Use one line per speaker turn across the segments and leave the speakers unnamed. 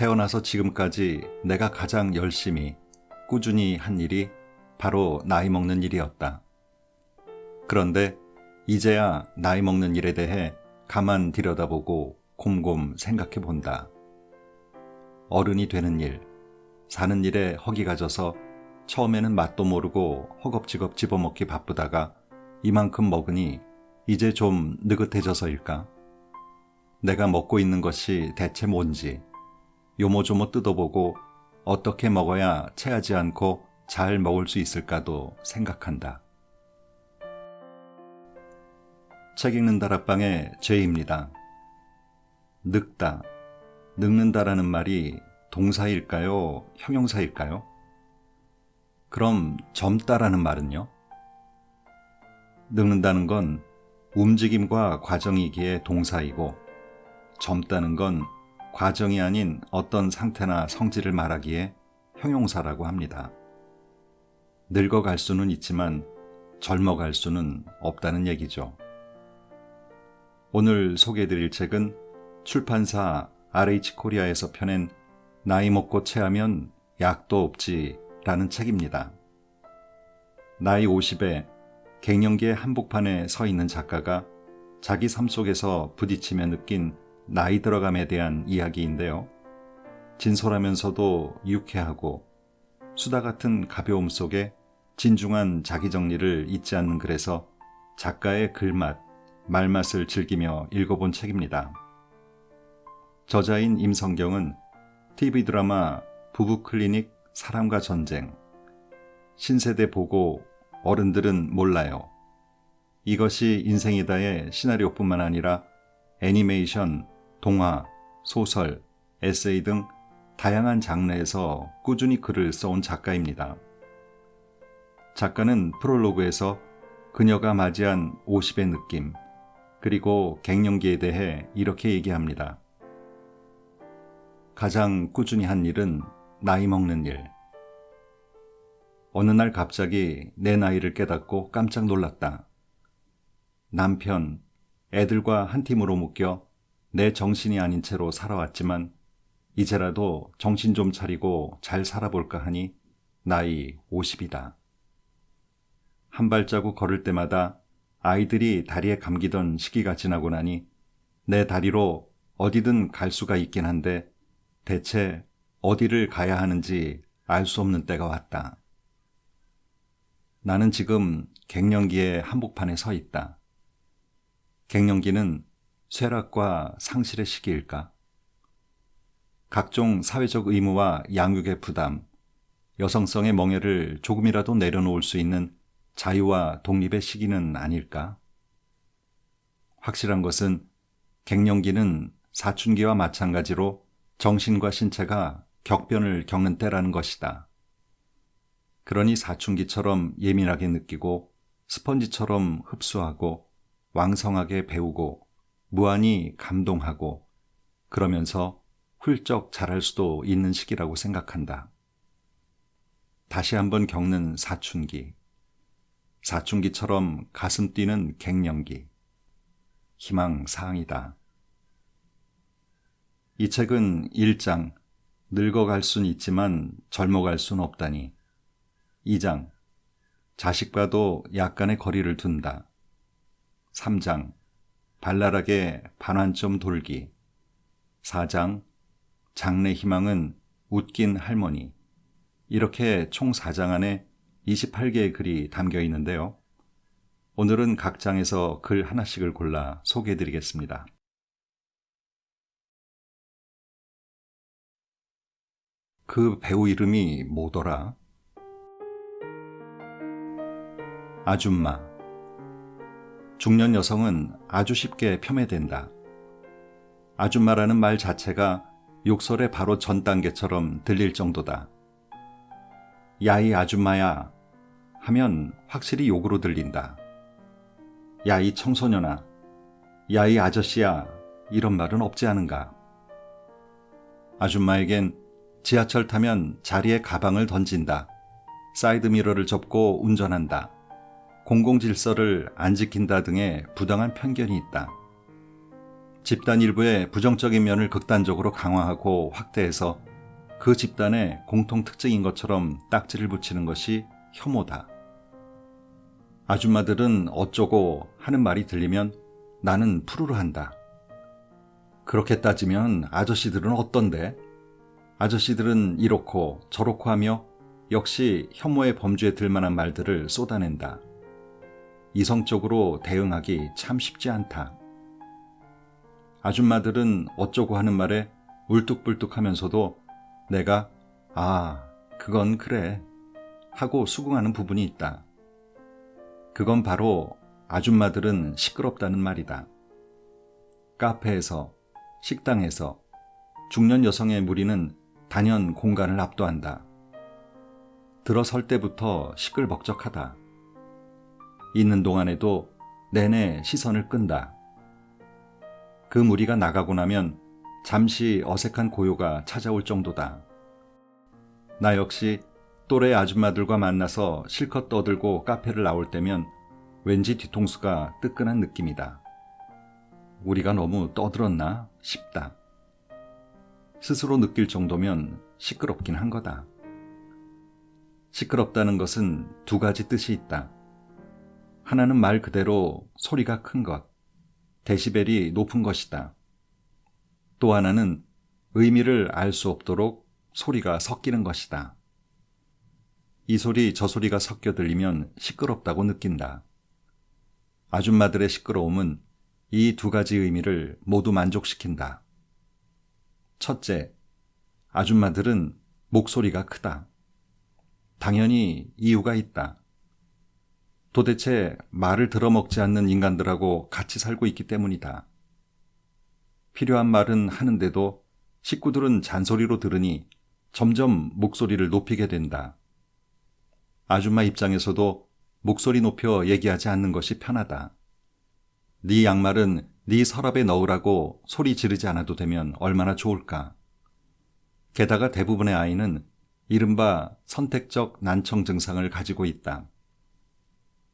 태어나서 지금까지 내가 가장 열심히, 꾸준히 한 일이 바로 나이 먹는 일이었다. 그런데 이제야 나이 먹는 일에 대해 가만 들여다보고 곰곰 생각해 본다. 어른이 되는 일, 사는 일에 허기가 져서 처음에는 맛도 모르고 허겁지겁 집어먹기 바쁘다가 이만큼 먹으니 이제 좀 느긋해져서일까? 내가 먹고 있는 것이 대체 뭔지 요모조모 뜯어보고 어떻게 먹어야 체하지 않고 잘 먹을 수 있을까도 생각한다. 책 읽는 다락방의 제이입니다. 늙다, 늙는다라는 말이 동사일까요? 형용사일까요? 그럼 젊다라는 말은요? 늙는다는 건 움직임과 과정이기에 동사이고 젊다는 건 과정이 아닌 어떤 상태나 성질을 말하기에 형용사라고 합니다. 늙어갈 수는 있지만 젊어갈 수는 없다는 얘기죠. 오늘 소개해드릴 책은 출판사 RH코리아에서 펴낸 나이 먹고 체하면 약도 없지 라는 책입니다. 나이 50에 갱년기의 한복판에 서 있는 작가가 자기 삶 속에서 부딪히며 느낀 나이 들어감에 대한 이야기인데요. 진솔하면서도 유쾌하고 수다 같은 가벼움 속에 진중한 자기 정리를 잊지 않는 글에서 작가의 글맛, 말맛을 즐기며 읽어본 책입니다. 저자인 임성경은 TV 드라마 부부클리닉 사람과 전쟁, 신세대 보고 어른들은 몰라요. 이것이 인생이다의 시나리오뿐만 아니라 애니메이션, 동화, 소설, 에세이 등 다양한 장르에서 꾸준히 글을 써온 작가입니다. 작가는 프롤로그에서 그녀가 맞이한 50의 느낌, 그리고 갱년기에 대해 이렇게 얘기합니다. 가장 꾸준히 한 일은 나이 먹는 일. 어느 날 갑자기 내 나이를 깨닫고 깜짝 놀랐다. 남편, 애들과 한 팀으로 묶여 내 정신이 아닌 채로 살아왔지만 이제라도 정신 좀 차리고 잘 살아볼까 하니 나이 50이다. 한 발자국 걸을 때마다 아이들이 다리에 감기던 시기가 지나고 나니 내 다리로 어디든 갈 수가 있긴 한데 대체 어디를 가야 하는지 알 수 없는 때가 왔다. 나는 지금 갱년기의 한복판에 서 있다. 갱년기는 쇠락과 상실의 시기일까? 각종 사회적 의무와 양육의 부담, 여성성의 멍에를 조금이라도 내려놓을 수 있는 자유와 독립의 시기는 아닐까? 확실한 것은 갱년기는 사춘기와 마찬가지로 정신과 신체가 격변을 겪는 때라는 것이다. 그러니 사춘기처럼 예민하게 느끼고 스펀지처럼 흡수하고 왕성하게 배우고 무한히 감동하고 그러면서 훌쩍 자랄 수도 있는 시기라고 생각한다. 다시 한번 겪는 사춘기, 사춘기처럼 가슴 뛰는 갱년기, 희망사항이다. 이 책은 1장, 늙어갈 순 있지만 젊어갈 순 없다니. 2장, 자식과도 약간의 거리를 둔다. 3장, 발랄하게 반환점 돌기. 4장, 장래 희망은 웃긴 할머니. 이렇게 총 4장 안에 28개의 글이 담겨 있는데요. 오늘은 각 장에서 글 하나씩을 골라 소개해드리겠습니다. 그 배우 이름이 뭐더라? 아줌마. 중년 여성은 아주 쉽게 폄훼된다. 아줌마라는 말 자체가 욕설의 바로 전 단계처럼 들릴 정도다. 야, 이 아줌마야 하면 확실히 욕으로 들린다. 야, 이 청소년아, 야, 이 아저씨야 이런 말은 없지 않은가. 아줌마에겐 지하철 타면 자리에 가방을 던진다. 사이드미러를 접고 운전한다. 공공질서를 안 지킨다 등의 부당한 편견이 있다. 집단 일부의 부정적인 면을 극단적으로 강화하고 확대해서 그 집단의 공통 특징인 것처럼 딱지를 붙이는 것이 혐오다. 아줌마들은 어쩌고 하는 말이 들리면 나는 푸르르 한다. 그렇게 따지면 아저씨들은 어떤데? 아저씨들은 이렇고 저렇고 하며 역시 혐오의 범주에 들만한 말들을 쏟아낸다. 이성적으로 대응하기 참 쉽지 않다. 아줌마들은 어쩌고 하는 말에 울뚝불뚝하면서도 내가 그건 그래 하고 수긍하는 부분이 있다. 그건 바로 아줌마들은 시끄럽다는 말이다. 카페에서, 식당에서 중년 여성의 무리는 단연 공간을 압도한다. 들어설 때부터 시끌벅적하다. 있는 동안에도 내내 시선을 끈다. 그 무리가 나가고 나면 잠시 어색한 고요가 찾아올 정도다. 나 역시 또래 아줌마들과 만나서 실컷 떠들고 카페를 나올 때면 왠지 뒤통수가 뜨끈한 느낌이다. 우리가 너무 떠들었나 싶다. 스스로 느낄 정도면 시끄럽긴 한 거다. 시끄럽다는 것은 두 가지 뜻이 있다. 하나는 말 그대로 소리가 큰 것, 데시벨이 높은 것이다. 또 하나는 의미를 알 수 없도록 소리가 섞이는 것이다. 이 소리 저 소리가 섞여 들리면 시끄럽다고 느낀다. 아줌마들의 시끄러움은 이 두 가지 의미를 모두 만족시킨다. 첫째, 아줌마들은 목소리가 크다. 당연히 이유가 있다. 도대체 말을 들어먹지 않는 인간들하고 같이 살고 있기 때문이다. 필요한 말은 하는데도 식구들은 잔소리로 들으니 점점 목소리를 높이게 된다. 아줌마 입장에서도 목소리 높여 얘기하지 않는 것이 편하다. 네 양말은 네 서랍에 넣으라고 소리 지르지 않아도 되면 얼마나 좋을까. 게다가 대부분의 아이는 이른바 선택적 난청 증상을 가지고 있다.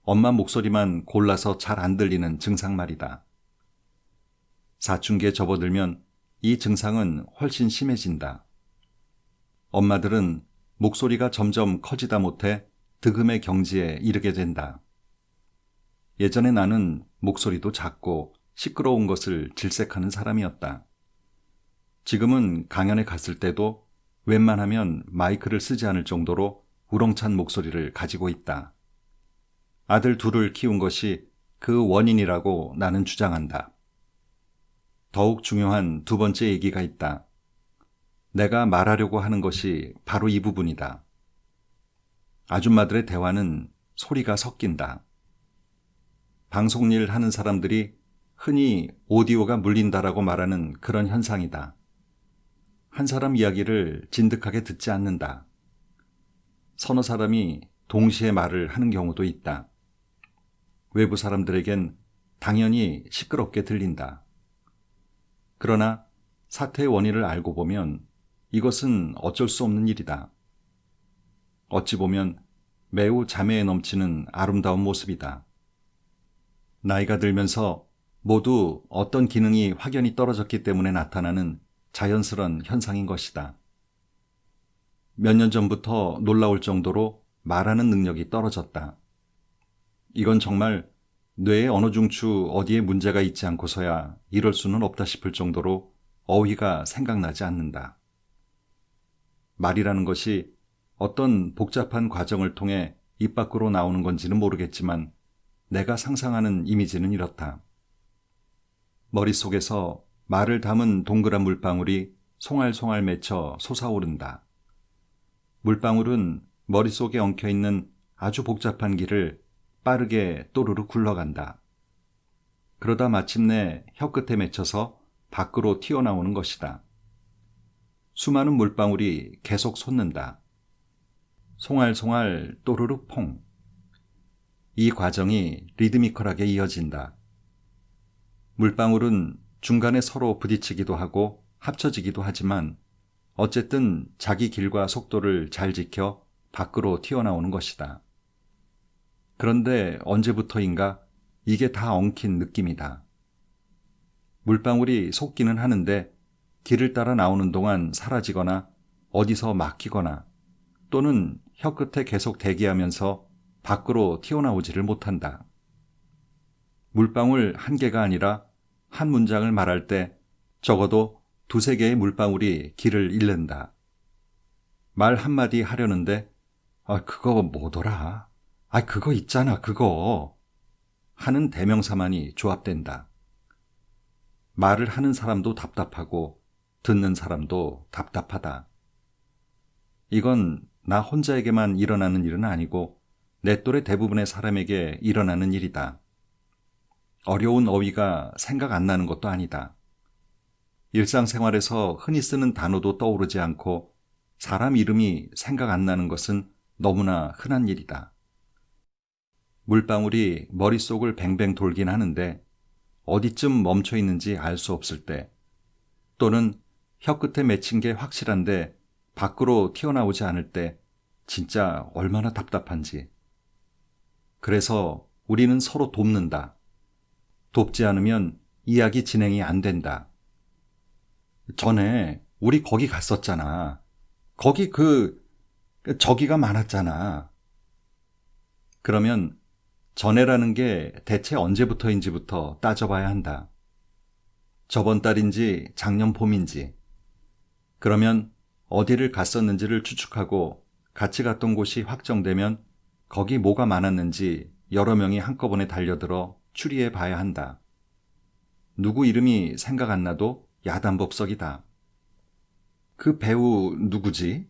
엄마 목소리만 골라서 잘 안 들리는 증상 말이다. 사춘기에 접어들면 이 증상은 훨씬 심해진다. 엄마들은 목소리가 점점 커지다 못해 득음의 경지에 이르게 된다. 예전에 나는 목소리도 작고 시끄러운 것을 질색하는 사람이었다. 지금은 강연에 갔을 때도 웬만하면 마이크를 쓰지 않을 정도로 우렁찬 목소리를 가지고 있다. 아들 둘을 키운 것이 그 원인이라고 나는 주장한다. 더욱 중요한 두 번째 얘기가 있다. 내가 말하려고 하는 것이 바로 이 부분이다. 아줌마들의 대화는 소리가 섞인다. 방송일 하는 사람들이 흔히 오디오가 물린다라고 말하는 그런 현상이다. 한 사람 이야기를 진득하게 듣지 않는다. 서너 사람이 동시에 말을 하는 경우도 있다. 외부 사람들에겐 당연히 시끄럽게 들린다. 그러나 사태의 원인을 알고 보면 이것은 어쩔 수 없는 일이다. 어찌 보면 매우 자매에 넘치는 아름다운 모습이다. 나이가 들면서 모두 어떤 기능이 확연히 떨어졌기 때문에 나타나는 자연스러운 현상인 것이다. 몇 년 전부터 놀라울 정도로 말하는 능력이 떨어졌다. 이건 정말 뇌의 어느 중추 어디에 문제가 있지 않고서야 이럴 수는 없다 싶을 정도로 어휘가 생각나지 않는다. 말이라는 것이 어떤 복잡한 과정을 통해 입 밖으로 나오는 건지는 모르겠지만 내가 상상하는 이미지는 이렇다. 머릿속에서 말을 담은 동그란 물방울이 송알송알 맺혀 솟아오른다. 물방울은 머릿속에 엉켜있는 아주 복잡한 길을 빠르게 또르르 굴러간다. 그러다 마침내 혀끝에 맺혀서 밖으로 튀어나오는 것이다. 수많은 물방울이 계속 솟는다. 송알송알 또르르 퐁. 이 과정이 리드미컬하게 이어진다. 물방울은 중간에 서로 부딪히기도 하고 합쳐지기도 하지만 어쨌든 자기 길과 속도를 잘 지켜 밖으로 튀어나오는 것이다. 그런데 언제부터인가 이게 다 엉킨 느낌이다. 물방울이 솟기는 하는데 길을 따라 나오는 동안 사라지거나 어디서 막히거나 또는 혀끝에 계속 대기하면서 밖으로 튀어나오지를 못한다. 물방울 한 개가 아니라 한 문장을 말할 때 적어도 두세 개의 물방울이 길을 잃는다. 말 한마디 하려는데 그거 뭐더라? 그거 있잖아, 그거. 하는 대명사만이 조합된다. 말을 하는 사람도 답답하고 듣는 사람도 답답하다. 이건 나 혼자에게만 일어나는 일은 아니고 내 또래 대부분의 사람에게 일어나는 일이다. 어려운 어휘가 생각 안 나는 것도 아니다. 일상생활에서 흔히 쓰는 단어도 떠오르지 않고 사람 이름이 생각 안 나는 것은 너무나 흔한 일이다. 물방울이 머릿속을 뱅뱅 돌긴 하는데 어디쯤 멈춰 있는지 알 수 없을 때, 또는 혀끝에 맺힌 게 확실한데 밖으로 튀어나오지 않을 때 진짜 얼마나 답답한지. 그래서 우리는 서로 돕는다. 돕지 않으면 이야기 진행이 안 된다. 전에 우리 거기 갔었잖아. 거기 저기가 많았잖아. 그러면 전에라는 게 대체 언제부터인지부터 따져봐야 한다. 저번 달인지 작년 봄인지. 그러면 어디를 갔었는지를 추측하고 같이 갔던 곳이 확정되면 거기 뭐가 많았는지 여러 명이 한꺼번에 달려들어 추리해 봐야 한다. 누구 이름이 생각 안 나도 야단법석이다. 그 배우 누구지?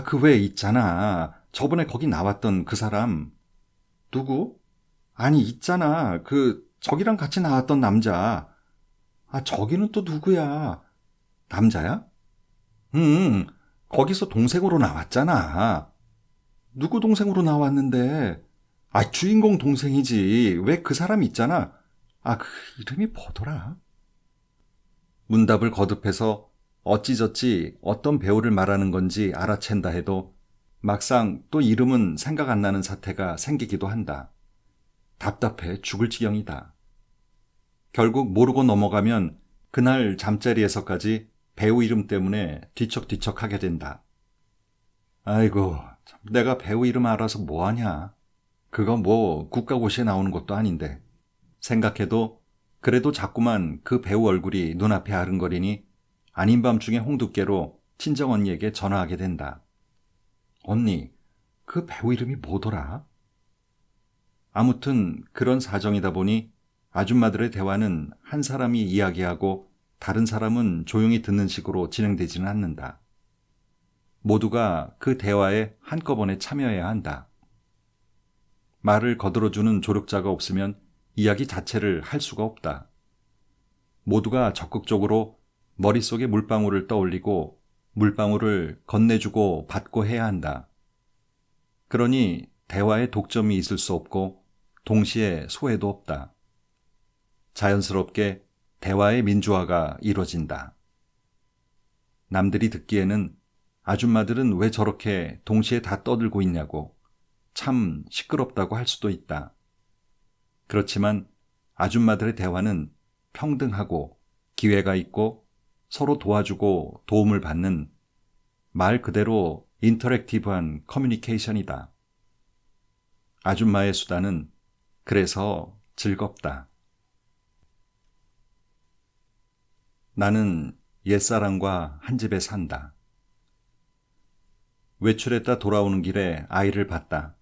그 왜 있잖아. 저번에 거기 나왔던 그 사람. 누구? 아니, 있잖아. 저기랑 같이 나왔던 남자. 저기는 또 누구야? 남자야? 거기서 동생으로 나왔잖아. 누구 동생으로 나왔는데? 주인공 동생이지. 왜 그 사람 있잖아. 그 이름이 뭐더라? 문답을 거듭해서 어찌저찌 어떤 배우를 말하는 건지 알아챈다 해도 막상 또 이름은 생각 안 나는 사태가 생기기도 한다. 답답해 죽을 지경이다. 결국 모르고 넘어가면 그날 잠자리에서까지 배우 이름 때문에 뒤척뒤척하게 된다. 아이고, 내가 배우 이름 알아서 뭐하냐. 그거 뭐 국가고시에 나오는 것도 아닌데. 생각해도 그래도 자꾸만 그 배우 얼굴이 눈앞에 아른거리니 아닌 밤중에 홍두깨로 친정언니에게 전화하게 된다. 언니, 그 배우 이름이 뭐더라? 아무튼 그런 사정이다 보니 아줌마들의 대화는 한 사람이 이야기하고 다른 사람은 조용히 듣는 식으로 진행되지는 않는다. 모두가 그 대화에 한꺼번에 참여해야 한다. 말을 거들어주는 조력자가 없으면 이야기 자체를 할 수가 없다. 모두가 적극적으로 머릿속에 물방울을 떠올리고 물방울을 건네주고 받고 해야 한다. 그러니 대화에 독점이 있을 수 없고 동시에 소외도 없다. 자연스럽게 대화의 민주화가 이루어진다. 남들이 듣기에는 아줌마들은 왜 저렇게 동시에 다 떠들고 있냐고 참 시끄럽다고 할 수도 있다. 그렇지만 아줌마들의 대화는 평등하고 기회가 있고 서로 도와주고 도움을 받는 말 그대로 인터랙티브한 커뮤니케이션이다. 아줌마의 수다는 그래서 즐겁다. 나는 옛사람과 한 집에 산다. 외출했다 돌아오는 길에 아이를 봤다.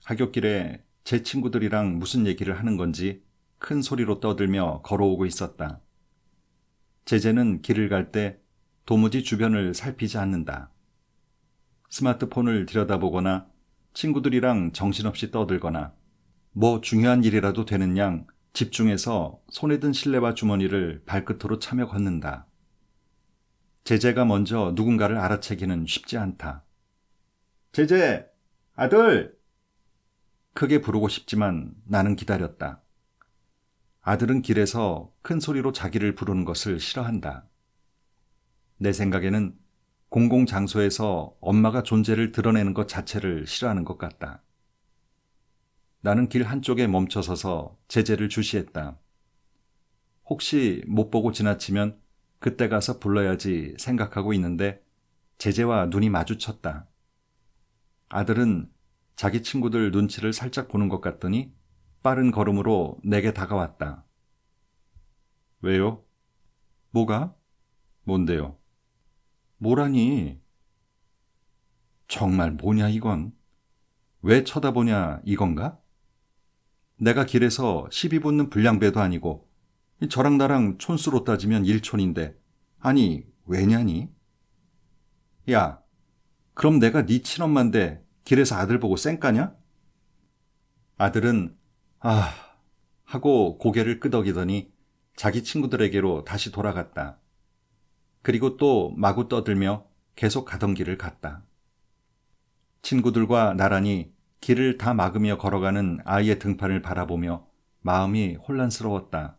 하굣길에 제 친구들이랑 무슨 얘기를 하는 건지 큰 소리로 떠들며 걸어오고 있었다. 제재는 길을 갈 때 도무지 주변을 살피지 않는다. 스마트폰을 들여다보거나 친구들이랑 정신없이 떠들거나 뭐 중요한 일이라도 되는 양 집중해서 손에 든 실내화 주머니를 발끝으로 차며 걷는다. 제재가 먼저 누군가를 알아채기는 쉽지 않다. 제재! 아들! 크게 부르고 싶지만 나는 기다렸다. 아들은 길에서 큰 소리로 자기를 부르는 것을 싫어한다. 내 생각에는 공공장소에서 엄마가 존재를 드러내는 것 자체를 싫어하는 것 같다. 나는 길 한쪽에 멈춰서서 제재를 주시했다. 혹시 못 보고 지나치면 그때 가서 불러야지 생각하고 있는데 제재와 눈이 마주쳤다. 아들은 자기 친구들 눈치를 살짝 보는 것 같더니 빠른 걸음으로 내게 다가왔다. 왜요? 뭐가? 뭔데요? 뭐라니? 정말 뭐냐 이건? 왜 쳐다보냐 이건가? 내가 길에서 시비 붙는 불량배도 아니고 저랑 나랑 촌수로 따지면 일촌인데 아니 왜냐니? 야, 그럼 내가 네 친엄마인데 길에서 아들 보고 쌩까냐? 아들은 아 하고 고개를 끄덕이더니 자기 친구들에게로 다시 돌아갔다. 그리고 또 마구 떠들며 계속 가던 길을 갔다. 친구들과 나란히 길을 다 막으며 걸어가는 아이의 등판을 바라보며 마음이 혼란스러웠다.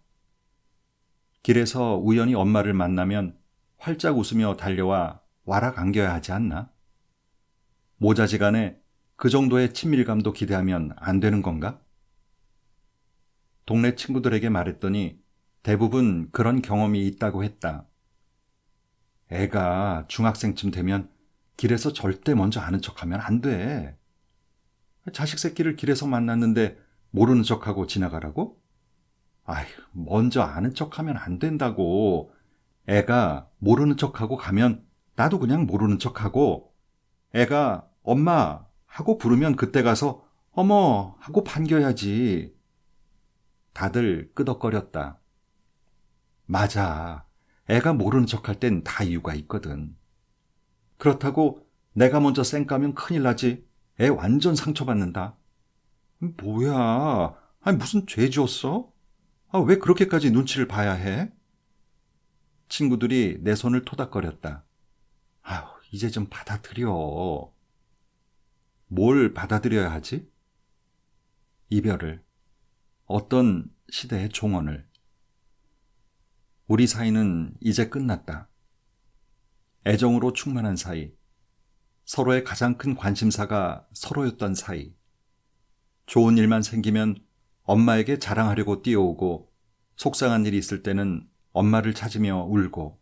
길에서 우연히 엄마를 만나면 활짝 웃으며 달려와 와락 안겨야 하지 않나? 모자지간에 그 정도의 친밀감도 기대하면 안 되는 건가? 동네 친구들에게 말했더니 대부분 그런 경험이 있다고 했다. 애가 중학생쯤 되면 길에서 절대 먼저 아는 척하면 안 돼. 자식 새끼를 길에서 만났는데 모르는 척하고 지나가라고? 아휴, 먼저 아는 척하면 안 된다고. 애가 모르는 척하고 가면 나도 그냥 모르는 척하고, 애가 엄마 하고 부르면 그때 가서 어머 하고 반겨야지. 다들 끄덕거렸다. 맞아. 애가 모르는 척할 땐 다 이유가 있거든. 그렇다고 내가 먼저 쌩까면 큰일 나지. 애 완전 상처받는다. 뭐야. 아니 무슨 죄 지었어? 왜 그렇게까지 눈치를 봐야 해? 친구들이 내 손을 토닥거렸다. 아유, 이제 좀 받아들여. 뭘 받아들여야 하지? 이별을. 어떤 시대의 종언을. 우리 사이는 이제 끝났다. 애정으로 충만한 사이. 서로의 가장 큰 관심사가 서로였던 사이. 좋은 일만 생기면 엄마에게 자랑하려고 뛰어오고 속상한 일이 있을 때는 엄마를 찾으며 울고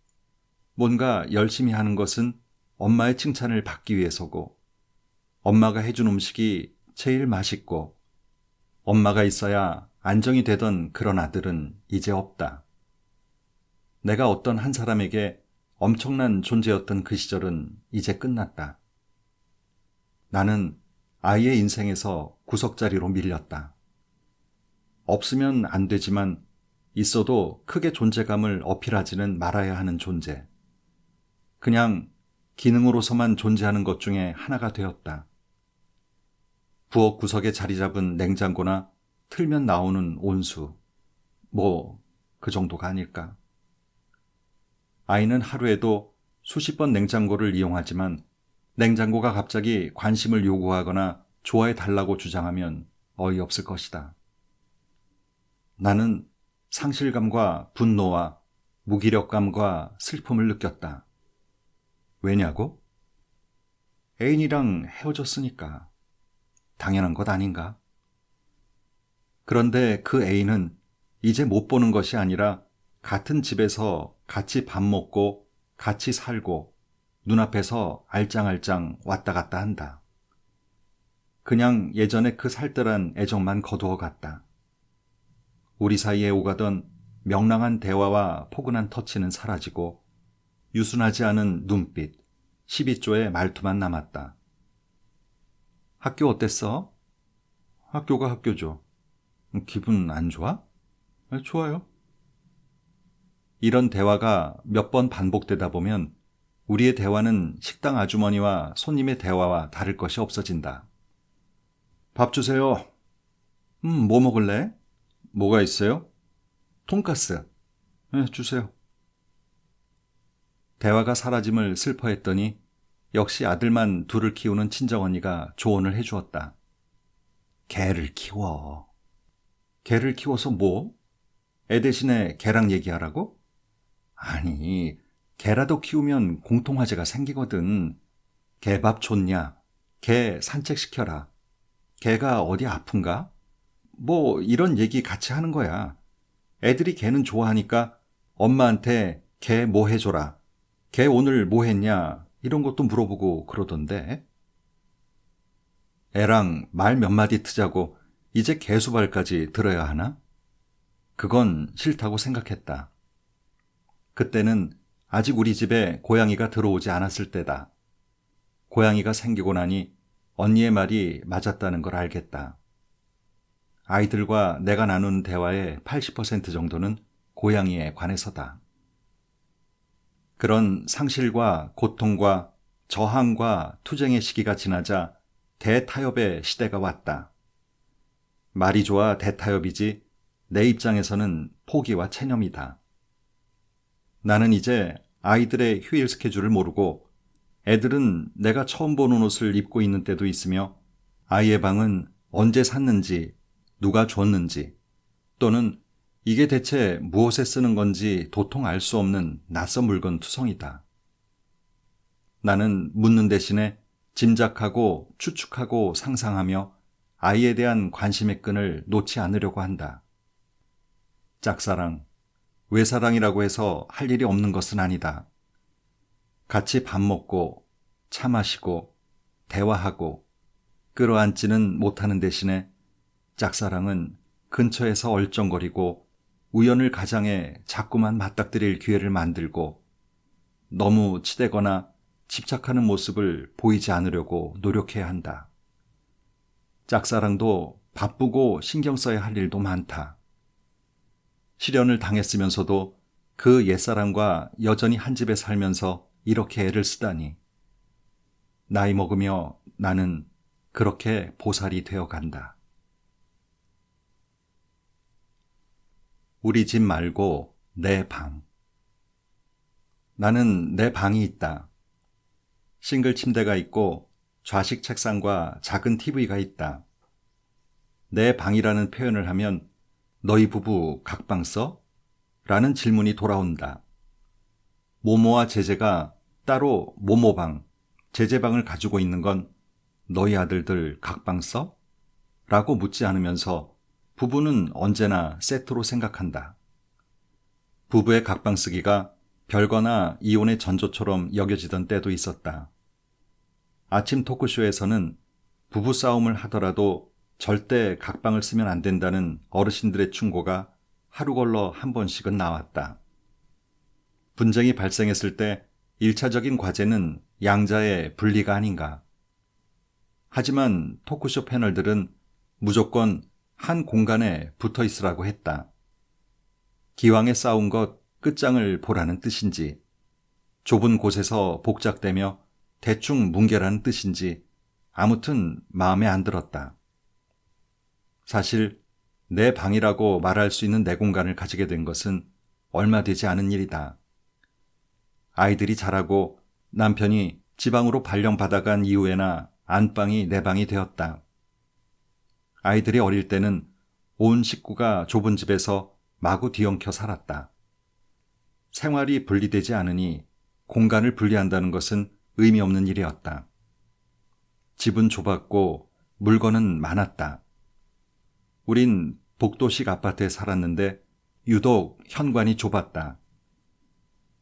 뭔가 열심히 하는 것은 엄마의 칭찬을 받기 위해서고 엄마가 해준 음식이 제일 맛있고 엄마가 있어야 안정이 되던 그런 아들은 이제 없다. 내가 어떤 한 사람에게 엄청난 존재였던 그 시절은 이제 끝났다. 나는 아이의 인생에서 구석자리로 밀렸다. 없으면 안 되지만 있어도 크게 존재감을 어필하지는 말아야 하는 존재. 그냥 기능으로서만 존재하는 것 중에 하나가 되었다. 부엌 구석에 자리 잡은 냉장고나 틀면 나오는 온수. 그 정도가 아닐까. 아이는 하루에도 수십 번 냉장고를 이용하지만 냉장고가 갑자기 관심을 요구하거나 좋아해 달라고 주장하면 어이없을 것이다. 나는 상실감과 분노와 무기력감과 슬픔을 느꼈다. 왜냐고? 애인이랑 헤어졌으니까. 당연한 것 아닌가? 그런데 그 애인은 이제 못 보는 것이 아니라 같은 집에서 같이 밥 먹고 같이 살고 눈앞에서 알짱알짱 왔다 갔다 한다. 그냥 예전에 그 살뜰한 애정만 거두어 갔다. 우리 사이에 오가던 명랑한 대화와 포근한 터치는 사라지고 유순하지 않은 눈빛, 12조의 말투만 남았다. 학교 어땠어? 학교가 학교죠. 기분 안 좋아? 좋아요. 이런 대화가 몇 번 반복되다 보면 우리의 대화는 식당 아주머니와 손님의 대화와 다를 것이 없어진다. 밥 주세요. 뭐 먹을래? 뭐가 있어요? 돈가스. 네, 주세요. 대화가 사라짐을 슬퍼했더니 역시 아들만 둘을 키우는 친정언니가 조언을 해주었다. 개를 키워. 개를 키워서 뭐? 애 대신에 개랑 얘기하라고? 아니, 개라도 키우면 공통화제가 생기거든. 개밥 줬냐? 개 산책시켜라. 개가 어디 아픈가? 이런 얘기 같이 하는 거야. 애들이 개는 좋아하니까 엄마한테 개 뭐 해줘라. 개 오늘 뭐 했냐? 이런 것도 물어보고 그러던데. 애랑 말 몇 마디 트자고 이제 개수발까지 들어야 하나? 그건 싫다고 생각했다. 그때는 아직 우리 집에 고양이가 들어오지 않았을 때다. 고양이가 생기고 나니 언니의 말이 맞았다는 걸 알겠다. 아이들과 내가 나누는 대화의 80% 정도는 고양이에 관해서다. 그런 상실과 고통과 저항과 투쟁의 시기가 지나자 대타협의 시대가 왔다. 말이 좋아 대타협이지 내 입장에서는 포기와 체념이다. 나는 이제 아이들의 휴일 스케줄을 모르고 애들은 내가 처음 보는 옷을 입고 있는 때도 있으며 아이의 방은 언제 샀는지 누가 줬는지 또는 이게 대체 무엇에 쓰는 건지 도통 알 수 없는 낯선 물건 투성이다. 나는 묻는 대신에 짐작하고 추측하고 상상하며 아이에 대한 관심의 끈을 놓지 않으려고 한다. 짝사랑, 외사랑이라고 해서 할 일이 없는 것은 아니다. 같이 밥 먹고 차 마시고 대화하고 끌어안지는 못하는 대신에 짝사랑은 근처에서 얼쩡거리고 우연을 가장해 자꾸만 맞닥뜨릴 기회를 만들고 너무 치대거나 집착하는 모습을 보이지 않으려고 노력해야 한다. 짝사랑도 바쁘고 신경 써야 할 일도 많다. 실연을 당했으면서도 그 옛사랑과 여전히 한 집에 살면서 이렇게 애를 쓰다니. 나이 먹으며 나는 그렇게 보살이 되어 간다. 우리 집 말고 내 방. 나는 내 방이 있다. 싱글 침대가 있고 좌식 책상과 작은 TV가 있다. 내 방이라는 표현을 하면 너희 부부 각방 써? 라는 질문이 돌아온다. 모모와 제제가 따로 모모방, 제제방을 가지고 있는 건 너희 아들들 각방 써? 라고 묻지 않으면서 부부는 언제나 세트로 생각한다. 부부의 각방 쓰기가 별거나 이혼의 전조처럼 여겨지던 때도 있었다. 아침 토크쇼에서는 부부싸움을 하더라도 절대 각방을 쓰면 안 된다는 어르신들의 충고가 하루 걸러 한 번씩은 나왔다. 분쟁이 발생했을 때 1차적인 과제는 양자의 분리가 아닌가. 하지만 토크쇼 패널들은 무조건 한 공간에 붙어 있으라고 했다. 기왕에 싸운 것 끝장을 보라는 뜻인지, 좁은 곳에서 복작대며 대충 뭉개라는 뜻인지 아무튼 마음에 안 들었다. 사실 내 방이라고 말할 수 있는 내 공간을 가지게 된 것은 얼마 되지 않은 일이다. 아이들이 자라고 남편이 지방으로 발령받아간 이후에나 안방이 내 방이 되었다. 아이들이 어릴 때는 온 식구가 좁은 집에서 마구 뒤엉켜 살았다. 생활이 분리되지 않으니 공간을 분리한다는 것은 의미 없는 일이었다. 집은 좁았고 물건은 많았다. 우린 복도식 아파트에 살았는데 유독 현관이 좁았다.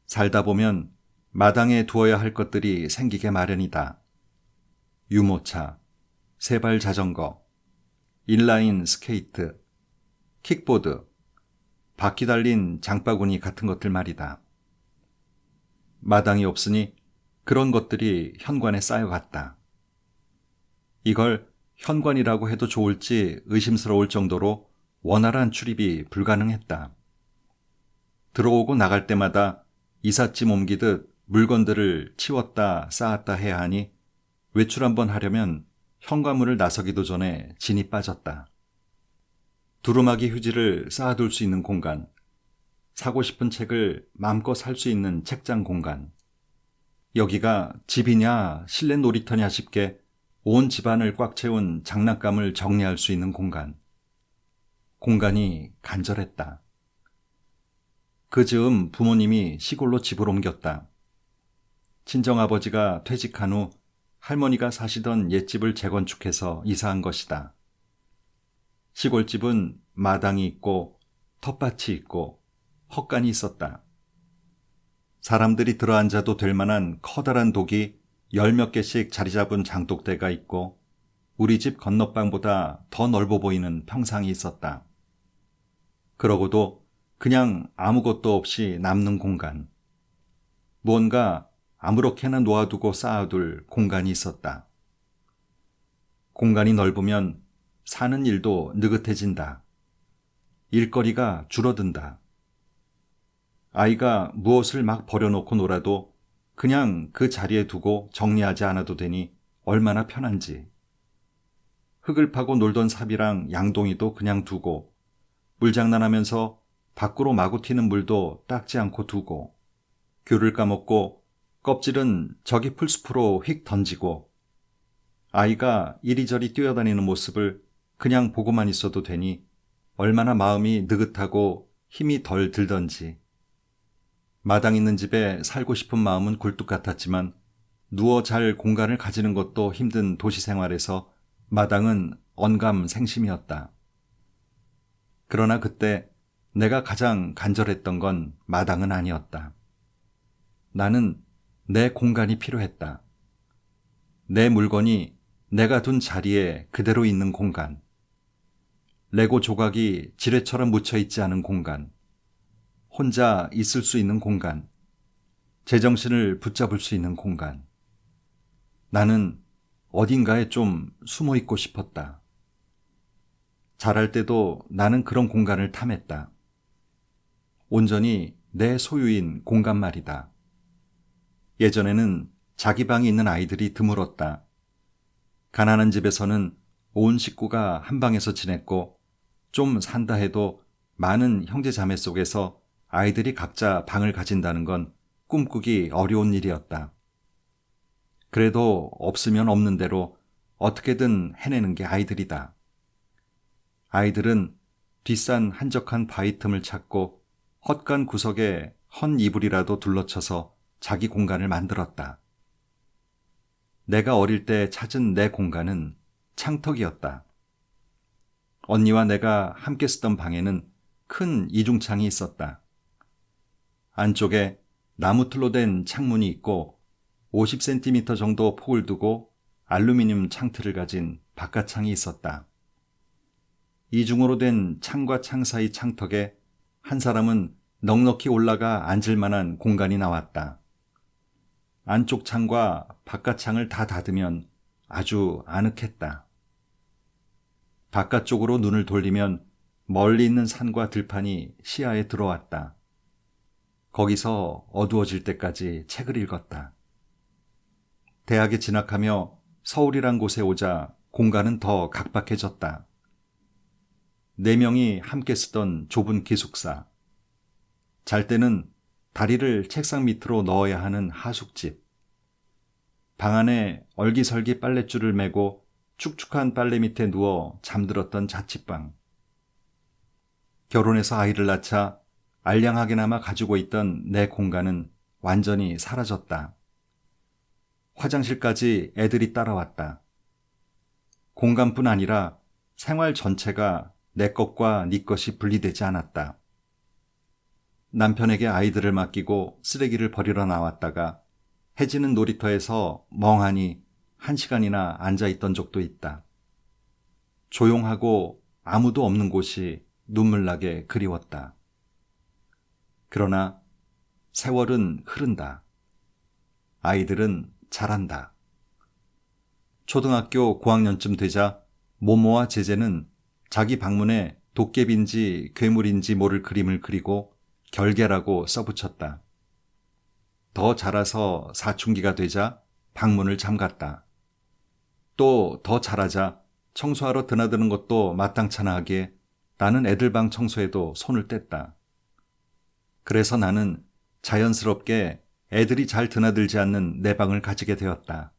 살다 보면 마당에 두어야 할 것들이 생기게 마련이다. 유모차, 세발 자전거, 인라인 스케이트, 킥보드, 바퀴 달린 장바구니 같은 것들 말이다. 마당이 없으니 그런 것들이 현관에 쌓여갔다. 이걸 현관이라고 해도 좋을지 의심스러울 정도로 원활한 출입이 불가능했다. 들어오고 나갈 때마다 이삿짐 옮기듯 물건들을 치웠다 쌓았다 해야 하니 외출 한번 하려면 현관문을 나서기도 전에 진이 빠졌다. 두루마기 휴지를 쌓아둘 수 있는 공간, 사고 싶은 책을 마음껏 살 수 있는 책장 공간, 여기가 집이냐 실내 놀이터냐 싶게 온 집안을 꽉 채운 장난감을 정리할 수 있는 공간. 공간이 간절했다. 그 즈음 부모님이 시골로 집을 옮겼다. 친정아버지가 퇴직한 후 할머니가 사시던 옛집을 재건축해서 이사한 것이다. 시골집은 마당이 있고 텃밭이 있고 헛간이 있었다. 사람들이 들어앉아도 될 만한 커다란 독이 10몇 개씩 자리 잡은 장독대가 있고 우리 집 건너방보다 더 넓어 보이는 평상이 있었다. 그러고도 그냥 아무것도 없이 남는 공간. 무언가 아무렇게나 놓아두고 쌓아둘 공간이 있었다. 공간이 넓으면 사는 일도 느긋해진다. 일거리가 줄어든다. 아이가 무엇을 막 버려놓고 놀아도 그냥 그 자리에 두고 정리하지 않아도 되니 얼마나 편한지. 흙을 파고 놀던 삽이랑 양동이도 그냥 두고 물장난하면서 밖으로 마구 튀는 물도 닦지 않고 두고 귤을 까먹고 껍질은 저기 풀숲으로 휙 던지고 아이가 이리저리 뛰어다니는 모습을 그냥 보고만 있어도 되니 얼마나 마음이 느긋하고 힘이 덜 들던지. 마당 있는 집에 살고 싶은 마음은 굴뚝 같았지만 누워 잘 공간을 가지는 것도 힘든 도시 생활에서 마당은 언감생심이었다. 그러나 그때 내가 가장 간절했던 건 마당은 아니었다. 나는 내 공간이 필요했다. 내 물건이 내가 둔 자리에 그대로 있는 공간. 레고 조각이 지뢰처럼 묻혀있지 않은 공간. 혼자 있을 수 있는 공간. 제정신을 붙잡을 수 있는 공간. 나는 어딘가에 좀 숨어 있고 싶었다. 자랄 때도 나는 그런 공간을 탐했다. 온전히 내 소유인 공간 말이다. 예전에는 자기 방이 있는 아이들이 드물었다. 가난한 집에서는 온 식구가 한 방에서 지냈고 좀 산다 해도 많은 형제 자매 속에서 아이들이 각자 방을 가진다는 건 꿈꾸기 어려운 일이었다. 그래도 없으면 없는 대로 어떻게든 해내는 게 아이들이다. 아이들은 뒷산 한적한 바위 틈을 찾고 헛간 구석에 헌 이불이라도 둘러쳐서 자기 공간을 만들었다. 내가 어릴 때 찾은 내 공간은 창턱이었다. 언니와 내가 함께 쓰던 방에는 큰 이중창이 있었다. 안쪽에 나무틀로 된 창문이 있고 50cm 정도 폭을 두고 알루미늄 창틀을 가진 바깥창이 있었다. 이중으로 된 창과 창 사이 창턱에 한 사람은 넉넉히 올라가 앉을 만한 공간이 나왔다. 안쪽 창과 바깥 창을 다 닫으면 아주 아늑했다. 바깥쪽으로 눈을 돌리면 멀리 있는 산과 들판이 시야에 들어왔다. 거기서 어두워질 때까지 책을 읽었다. 대학에 진학하며 서울이란 곳에 오자 공간은 더 각박해졌다. 4명이 함께 쓰던 좁은 기숙사. 잘 때는 다리를 책상 밑으로 넣어야 하는 하숙집. 방 안에 얼기설기 빨랫줄을 메고 축축한 빨래 밑에 누워 잠들었던 자취방. 결혼해서 아이를 낳자 알량하게나마 가지고 있던 내 공간은 완전히 사라졌다. 화장실까지 애들이 따라왔다. 공간뿐 아니라 생활 전체가 내 것과 네 것이 분리되지 않았다. 남편에게 아이들을 맡기고 쓰레기를 버리러 나왔다가 해지는 놀이터에서 멍하니 1시간이나 앉아있던 적도 있다. 조용하고 아무도 없는 곳이 눈물나게 그리웠다. 그러나 세월은 흐른다. 아이들은 자란다. 초등학교 고학년쯤 되자 모모와 제제는 자기 방문에 도깨비인지 괴물인지 모를 그림을 그리고 결계라고 써붙였다. 더 자라서 사춘기가 되자 방문을 잠갔다. 또 더 자라자 청소하러 드나드는 것도 마땅찮아 하기에 나는 애들 방 청소에도 손을 뗐다. 그래서 나는 자연스럽게 애들이 잘 드나들지 않는 내 방을 가지게 되었다.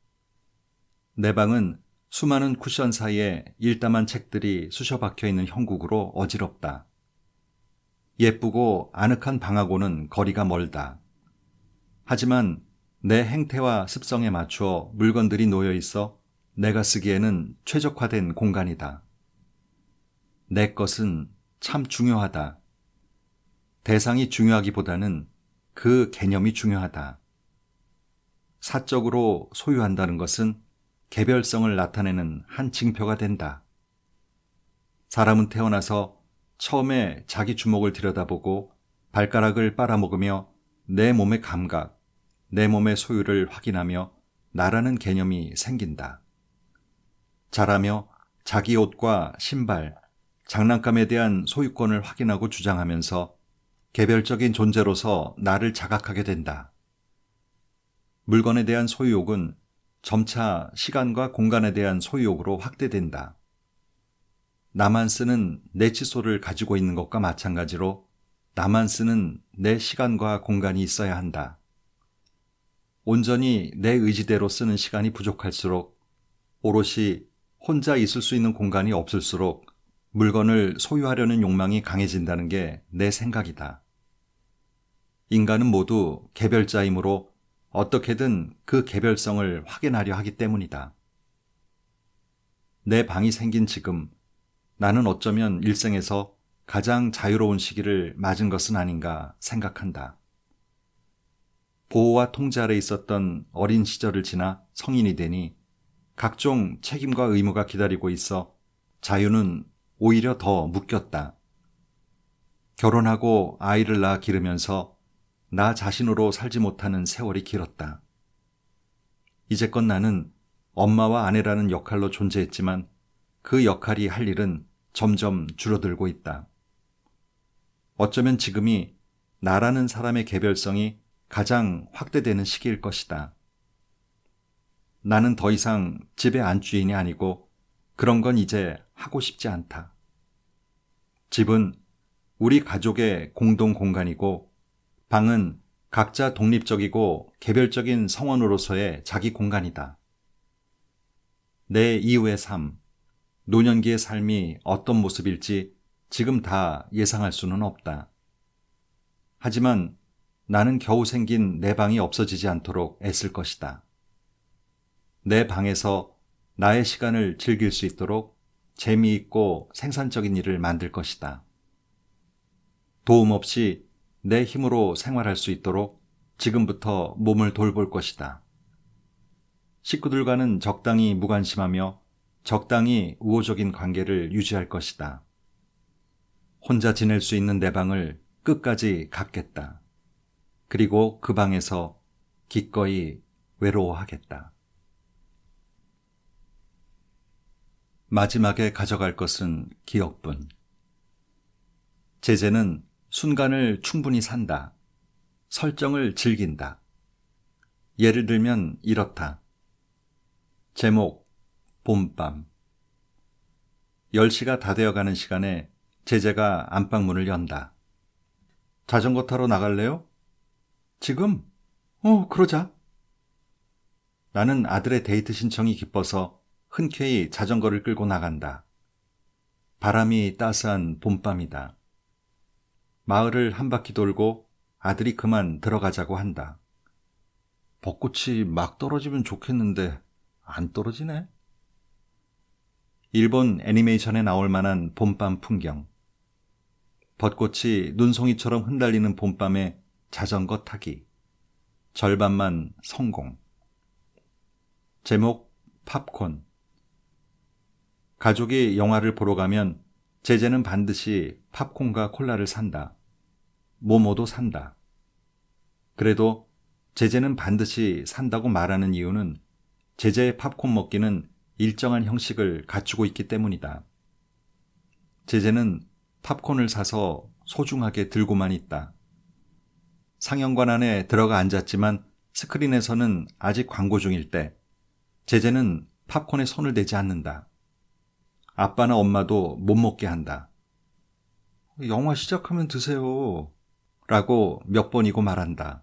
내 방은 수많은 쿠션 사이에 일담한 책들이 쑤셔박혀 있는 형국으로 어지럽다. 예쁘고 아늑한 방하고는 거리가 멀다. 하지만 내 행태와 습성에 맞추어 물건들이 놓여 있어 내가 쓰기에는 최적화된 공간이다. 내 것은 참 중요하다. 대상이 중요하기보다는 그 개념이 중요하다. 사적으로 소유한다는 것은 개별성을 나타내는 한 징표가 된다. 사람은 태어나서 처음에 자기 주먹을 들여다보고 발가락을 빨아먹으며 내 몸의 감각, 내 몸의 소유를 확인하며 나라는 개념이 생긴다. 자라며 자기 옷과 신발, 장난감에 대한 소유권을 확인하고 주장하면서 개별적인 존재로서 나를 자각하게 된다. 물건에 대한 소유욕은 점차 시간과 공간에 대한 소유욕으로 확대된다. 나만 쓰는 내 칫솔을 가지고 있는 것과 마찬가지로 나만 쓰는 내 시간과 공간이 있어야 한다. 온전히 내 의지대로 쓰는 시간이 부족할수록, 오롯이 혼자 있을 수 있는 공간이 없을수록 물건을 소유하려는 욕망이 강해진다는 게 내 생각이다. 인간은 모두 개별자이므로 어떻게든 그 개별성을 확인하려 하기 때문이다. 내 방이 생긴 지금 나는 어쩌면 일생에서 가장 자유로운 시기를 맞은 것은 아닌가 생각한다. 보호와 통제 아래 있었던 어린 시절을 지나 성인이 되니 각종 책임과 의무가 기다리고 있어 자유는 오히려 더 묶였다. 결혼하고 아이를 낳아 기르면서 나 자신으로 살지 못하는 세월이 길었다. 이제껏 나는 엄마와 아내라는 역할로 존재했지만 그 역할이 할 일은 점점 줄어들고 있다. 어쩌면 지금이 나라는 사람의 개별성이 가장 확대되는 시기일 것이다. 나는 더 이상 집의 안주인이 아니고 그런 건 이제 하고 싶지 않다. 집은 우리 가족의 공동 공간이고 방은 각자 독립적이고 개별적인 성원으로서의 자기 공간이다. 내 이후의 삶, 노년기의 삶이 어떤 모습일지 지금 다 예상할 수는 없다. 하지만 나는 겨우 생긴 내 방이 없어지지 않도록 애쓸 것이다. 내 방에서 나의 시간을 즐길 수 있도록 재미있고 생산적인 일을 만들 것이다. 도움 없이 내 힘으로 생활할 수 있도록 지금부터 몸을 돌볼 것이다. 식구들과는 적당히 무관심하며 적당히 우호적인 관계를 유지할 것이다. 혼자 지낼 수 있는 내 방을 끝까지 갖겠다. 그리고 그 방에서 기꺼이 외로워하겠다. 마지막에 가져갈 것은 기억뿐. 제재는 순간을 충분히 산다. 설정을 즐긴다. 예를 들면 이렇다. 제목, 봄밤. 10시가 다 되어가는 시간에 제재가 안방문을 연다. 자전거 타러 나갈래요? 지금? 그러자. 나는 아들의 데이트 신청이 기뻐서 흔쾌히 자전거를 끌고 나간다. 바람이 따스한 봄밤이다. 마을을 한 바퀴 돌고 아들이 그만 들어가자고 한다. 벚꽃이 막 떨어지면 좋겠는데 안 떨어지네. 일본 애니메이션에 나올 만한 봄밤 풍경. 벚꽃이 눈송이처럼 흩날리는 봄밤에 자전거 타기. 절반만 성공. 제목 팝콘. 가족이 영화를 보러 가면 제재는 반드시 팝콘과 콜라를 산다. 모모도 산다. 그래도 제재는 반드시 산다고 말하는 이유는 제재의 팝콘 먹기는 일정한 형식을 갖추고 있기 때문이다. 제재는 팝콘을 사서 소중하게 들고만 있다. 상영관 안에 들어가 앉았지만 스크린에서는 아직 광고 중일 때 제재는 팝콘에 손을 대지 않는다. 아빠나 엄마도 못 먹게 한다. 영화 시작하면 드세요. 라고 몇 번이고 말한다.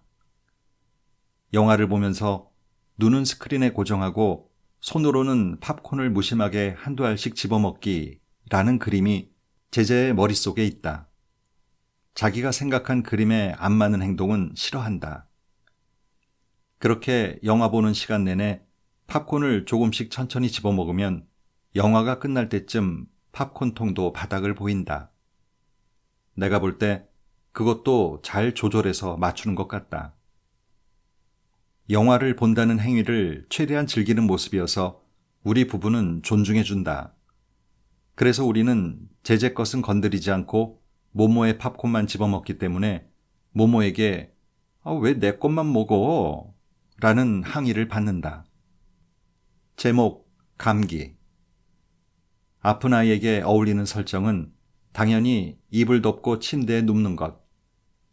영화를 보면서 눈은 스크린에 고정하고 손으로는 팝콘을 무심하게 한두 알씩 집어먹기라는 그림이 제재의 머릿속에 있다. 자기가 생각한 그림에 안 맞는 행동은 싫어한다. 그렇게 영화 보는 시간 내내 팝콘을 조금씩 천천히 집어먹으면 영화가 끝날 때쯤 팝콘통도 바닥을 보인다. 내가 볼 때 그것도 잘 조절해서 맞추는 것 같다. 영화를 본다는 행위를 최대한 즐기는 모습이어서 우리 부부는 존중해준다. 그래서 우리는 제제 것은 건드리지 않고 모모의 팝콘만 집어먹기 때문에 모모에게 왜 내 것만 먹어? 라는 항의를 받는다. 제목 감기. 아픈 아이에게 어울리는 설정은 당연히 이불 덮고 침대에 눕는 것,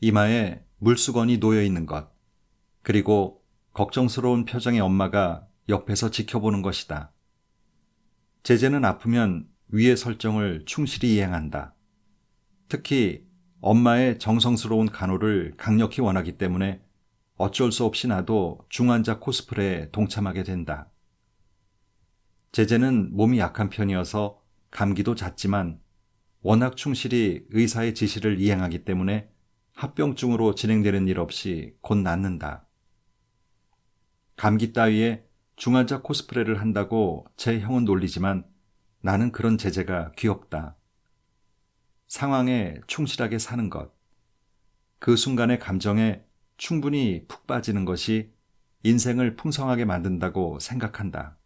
이마에 물수건이 놓여 있는 것, 그리고 걱정스러운 표정의 엄마가 옆에서 지켜보는 것이다. 제제는 아프면 위의 설정을 충실히 이행한다. 특히 엄마의 정성스러운 간호를 강력히 원하기 때문에 어쩔 수 없이 나도 중환자 코스프레에 동참하게 된다. 제제는 몸이 약한 편이어서 감기도 잦지만 워낙 충실히 의사의 지시를 이행하기 때문에 합병증으로 진행되는 일 없이 곧 낫는다. 감기 따위에 중환자 코스프레를 한다고 제 형은 놀리지만 나는 그런 제제가 귀엽다. 상황에 충실하게 사는 것, 그 순간의 감정에 충분히 푹 빠지는 것이 인생을 풍성하게 만든다고 생각한다.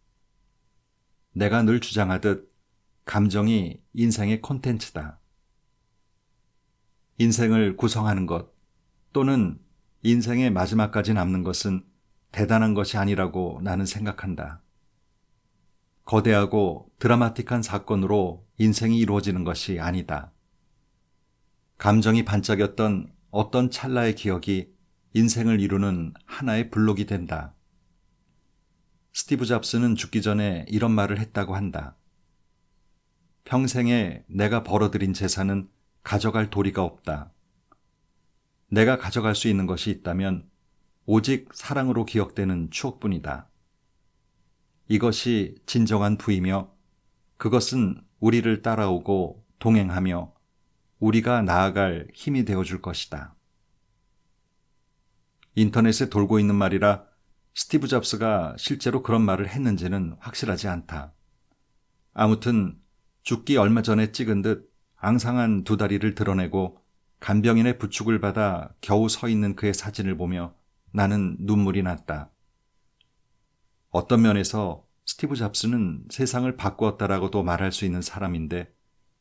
내가 늘 주장하듯 감정이 인생의 콘텐츠다. 인생을 구성하는 것 또는 인생의 마지막까지 남는 것은 대단한 것이 아니라고 나는 생각한다. 거대하고 드라마틱한 사건으로 인생이 이루어지는 것이 아니다. 감정이 반짝였던 어떤 찰나의 기억이 인생을 이루는 하나의 블록이 된다. 스티브 잡스는 죽기 전에 이런 말을 했다고 한다. 평생에 내가 벌어들인 재산은 가져갈 도리가 없다. 내가 가져갈 수 있는 것이 있다면 오직 사랑으로 기억되는 추억뿐이다. 이것이 진정한 부이며 그것은 우리를 따라오고 동행하며 우리가 나아갈 힘이 되어줄 것이다. 인터넷에 돌고 있는 말이라 스티브 잡스가 실제로 그런 말을 했는지는 확실하지 않다. 아무튼 죽기 얼마 전에 찍은 듯 앙상한 두 다리를 드러내고 간병인의 부축을 받아 겨우 서 있는 그의 사진을 보며 나는 눈물이 났다. 어떤 면에서 스티브 잡스는 세상을 바꾸었다라고도 말할 수 있는 사람인데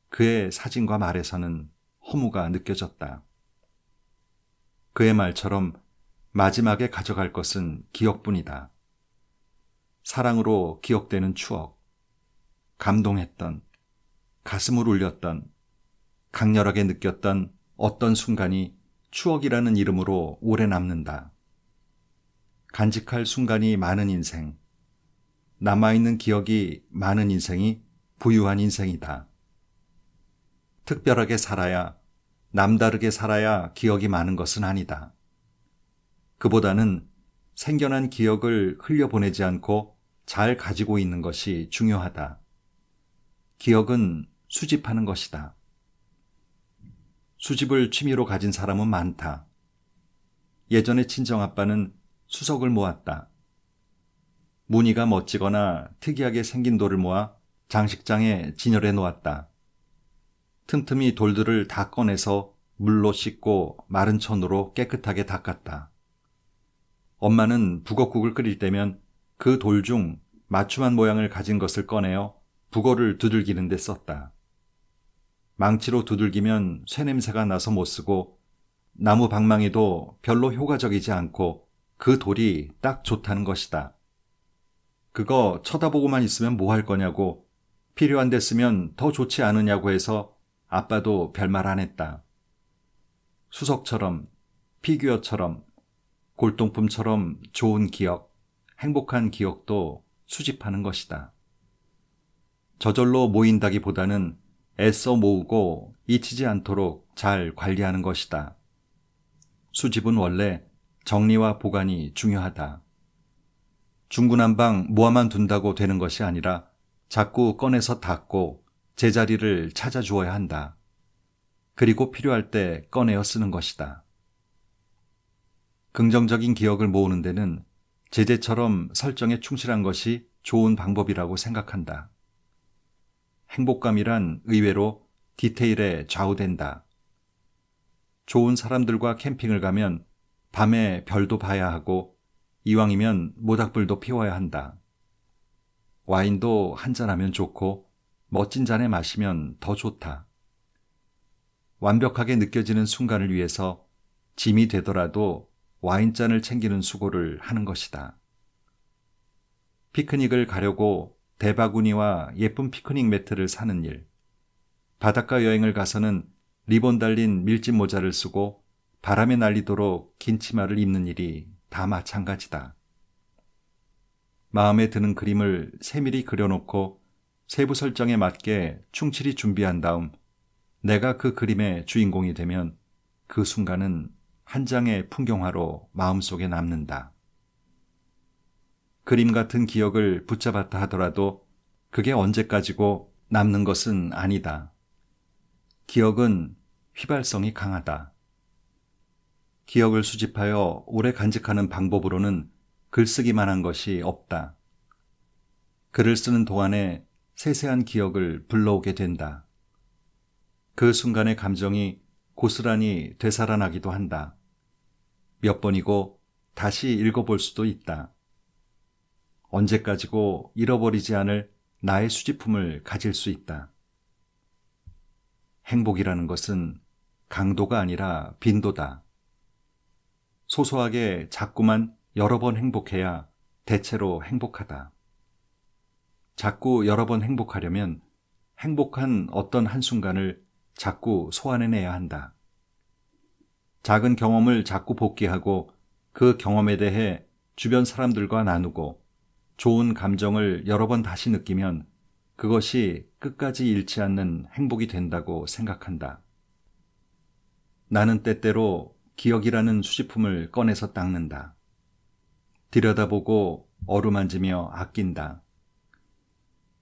그의 사진과 말에서는 허무가 느껴졌다. 그의 말처럼 마지막에 가져갈 것은 기억뿐이다. 사랑으로 기억되는 추억, 감동했던, 가슴을 울렸던, 강렬하게 느꼈던 어떤 순간이 추억이라는 이름으로 오래 남는다. 간직할 순간이 많은 인생, 남아있는 기억이 많은 인생이 부유한 인생이다. 특별하게 살아야, 남다르게 살아야 기억이 많은 것은 아니다. 그보다는 생겨난 기억을 흘려보내지 않고 잘 가지고 있는 것이 중요하다. 기억은 수집하는 것이다. 수집을 취미로 가진 사람은 많다. 예전에 친정아빠는 수석을 모았다. 무늬가 멋지거나 특이하게 생긴 돌을 모아 장식장에 진열해 놓았다. 틈틈이 돌들을 다 꺼내서 물로 씻고 마른 천으로 깨끗하게 닦았다. 엄마는 북엇국을 끓일 때면 그 돌 중 맞춤한 모양을 가진 것을 꺼내어 북어를 두들기는 데 썼다. 망치로 두들기면 쇠냄새가 나서 못 쓰고 나무 방망이도 별로 효과적이지 않고 그 돌이 딱 좋다는 것이다. 그거 쳐다보고만 있으면 뭐 할 거냐고, 필요한 데 쓰면 더 좋지 않으냐고 해서 아빠도 별말 안 했다. 수석처럼, 피규어처럼, 골동품처럼 좋은 기억, 행복한 기억도 수집하는 것이다. 저절로 모인다기보다는 애써 모으고 잊히지 않도록 잘 관리하는 것이다. 수집은 원래 정리와 보관이 중요하다. 중구난방 모아만 둔다고 되는 것이 아니라 자꾸 꺼내서 닦고 제자리를 찾아주어야 한다. 그리고 필요할 때 꺼내어 쓰는 것이다. 긍정적인 기억을 모으는 데는 제재처럼 설정에 충실한 것이 좋은 방법이라고 생각한다. 행복감이란 의외로 디테일에 좌우된다. 좋은 사람들과 캠핑을 가면 밤에 별도 봐야 하고 이왕이면 모닥불도 피워야 한다. 와인도 한잔하면 좋고 멋진 잔에 마시면 더 좋다. 완벽하게 느껴지는 순간을 위해서 짐이 되더라도 와인잔을 챙기는 수고를 하는 것이다. 피크닉을 가려고 대바구니와 예쁜 피크닉 매트를 사는 일, 바닷가 여행을 가서는 리본 달린 밀짚 모자를 쓰고 바람에 날리도록 긴 치마를 입는 일이 다 마찬가지다. 마음에 드는 그림을 세밀히 그려놓고 세부 설정에 맞게 충실히 준비한 다음 내가 그 그림의 주인공이 되면 그 순간은 한 장의 풍경화로 마음속에 남는다. 그림 같은 기억을 붙잡았다 하더라도 그게 언제까지고 남는 것은 아니다. 기억은 휘발성이 강하다. 기억을 수집하여 오래 간직하는 방법으로는 글쓰기만 한 것이 없다. 글을 쓰는 동안에 세세한 기억을 불러오게 된다. 그 순간의 감정이 고스란히 되살아나기도 한다. 몇 번이고 다시 읽어볼 수도 있다. 언제까지고 잃어버리지 않을 나의 수집품을 가질 수 있다. 행복이라는 것은 강도가 아니라 빈도다. 소소하게 자꾸만 여러 번 행복해야 대체로 행복하다. 자꾸 여러 번 행복하려면 행복한 어떤 한순간을 자꾸 소환해내야 한다. 작은 경험을 자꾸 복기하고 그 경험에 대해 주변 사람들과 나누고 좋은 감정을 여러 번 다시 느끼면 그것이 끝까지 잃지 않는 행복이 된다고 생각한다. 나는 때때로 기억이라는 수집품을 꺼내서 닦는다. 들여다보고 어루만지며 아낀다.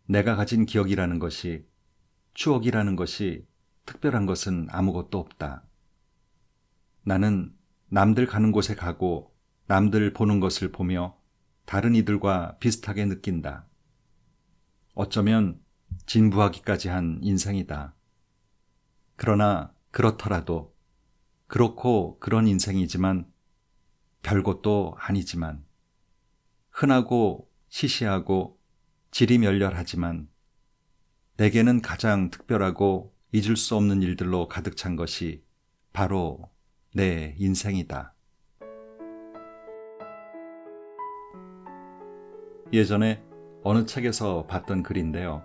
내가 가진 기억이라는 것이, 추억이라는 것이 특별한 것은 아무것도 없다. 나는 남들 가는 곳에 가고 남들 보는 것을 보며 다른 이들과 비슷하게 느낀다. 어쩌면 진부하기까지 한 인생이다. 그러나 그렇더라도 그렇고 그런 인생이지만 별것도 아니지만 흔하고 시시하고 지리멸렬하지만 내게는 가장 특별하고 잊을 수 없는 일들로 가득 찬 것이 바로 내 인생이다. 예전에 어느 책에서 봤던 글인데요.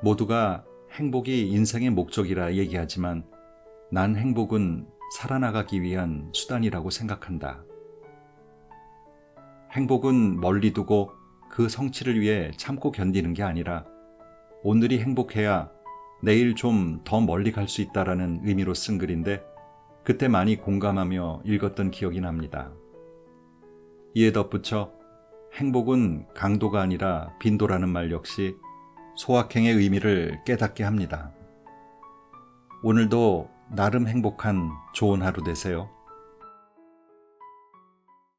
모두가 행복이 인생의 목적이라 얘기하지만 난 행복은 살아나가기 위한 수단이라고 생각한다. 행복은 멀리 두고 그 성취를 위해 참고 견디는 게 아니라 오늘이 행복해야 내일 좀 더 멀리 갈 수 있다라는 의미로 쓴 글인데 그때 많이 공감하며 읽었던 기억이 납니다. 이에 덧붙여 행복은 강도가 아니라 빈도라는 말 역시 소확행의 의미를 깨닫게 합니다. 오늘도 나름 행복한 좋은 하루 되세요.